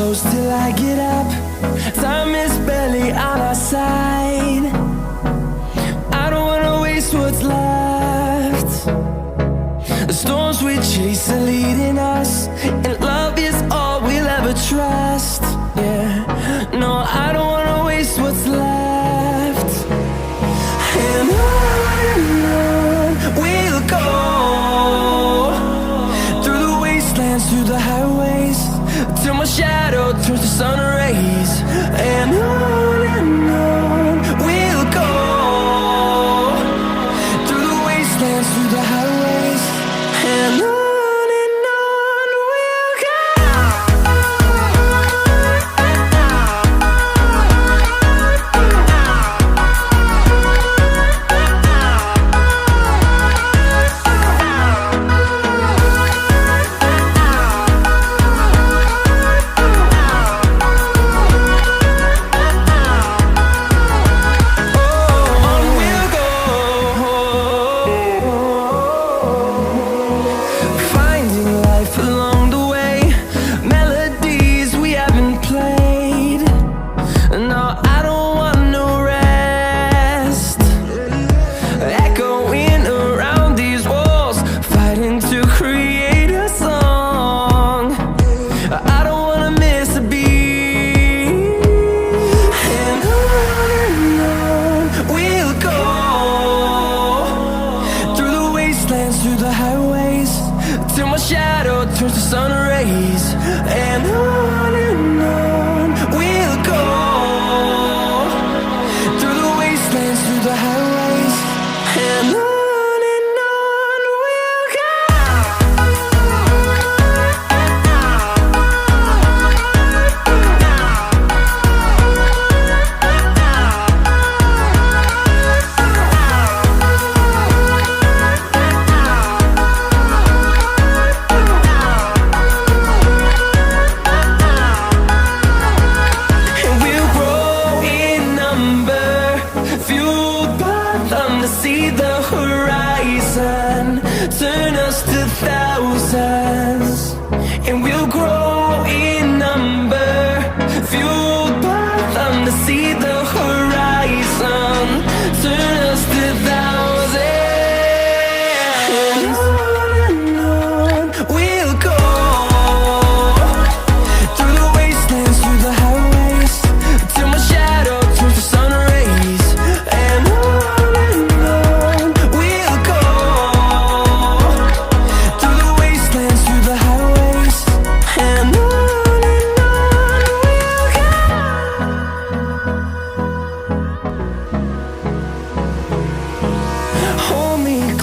close till I get up. Time is barely on our side. I don't wanna waste what's left. The storms we chase are leading us, and love is all we'll ever trust. Yeah, no, I don't wanna waste what's left. And on we'll go, through the wastelands, through the highways, till my shadow turns to sun rays. And on we'll go, through the wastelands, through the highways, and on we'll go. Through the highways, till my shadow turns to sun rays. And on we'll go, through the wastelands, through the highways, and on we'll go. See the horizon, turn us to thousands, and we'll grow in number, fueled by them. To see the horizon, turn us to thousands, and on we'll go, through the wastelands, through the highways, till my shadow turns to sun rays. And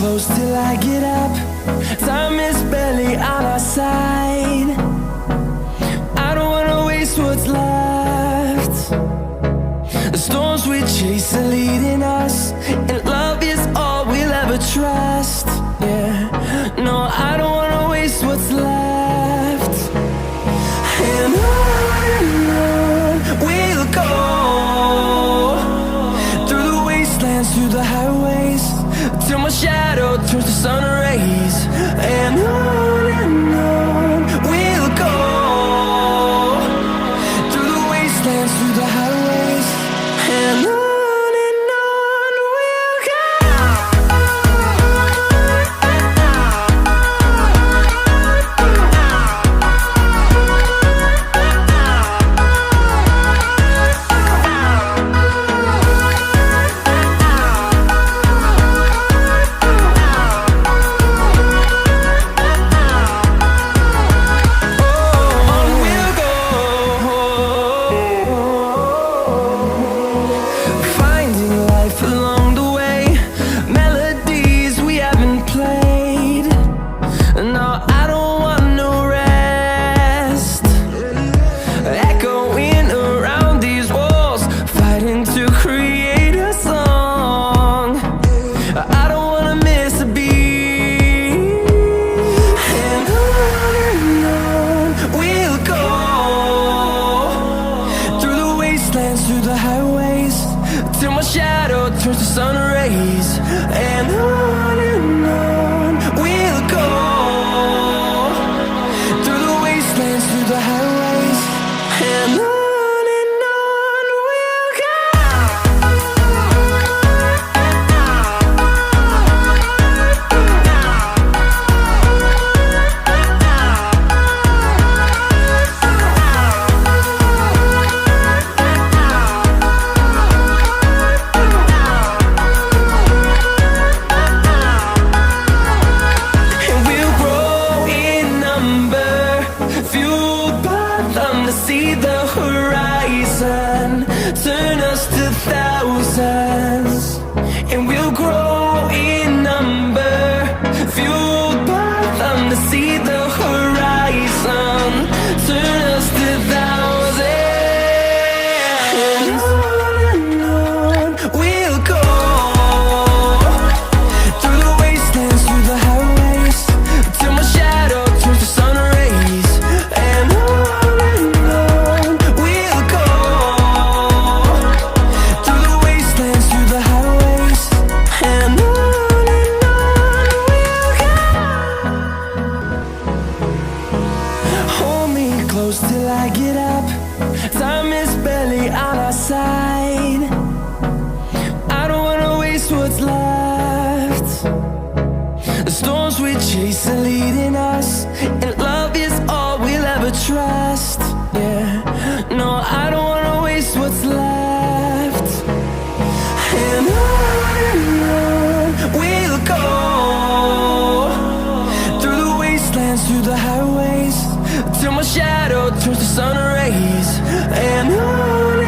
close till I get up. Time is barely on our side. I don't wanna waste what's left. The storms we chase are leading us, and love is all we'll ever trust. Yeah, no, I don't wanna waste what's left. And on we'll go, through the wastelands, through the highways, till my shadow turns to sun rays. And on we'll go, through the wastelands, through the highways, and on fueled by them to see the horizon, turn us to thousands, and we'll grow in number. Fueled by them to see the horizon, turn us to thousands, and on we'll go, through the wastelands, through the highways, till my shadow turns to sun rays. And on we'll go, through the wastelands, through the highways, and on we'll go. Hold me close till I get up. Time is barely on our side. I don't wanna waste what's left. The storms we chase are leading us, and love is all we'll ever trust. Yeah, no, I don't wanna waste what's left. And on we'll go, through the wastelands, through the highways, till my shadow turns to sun rays. And on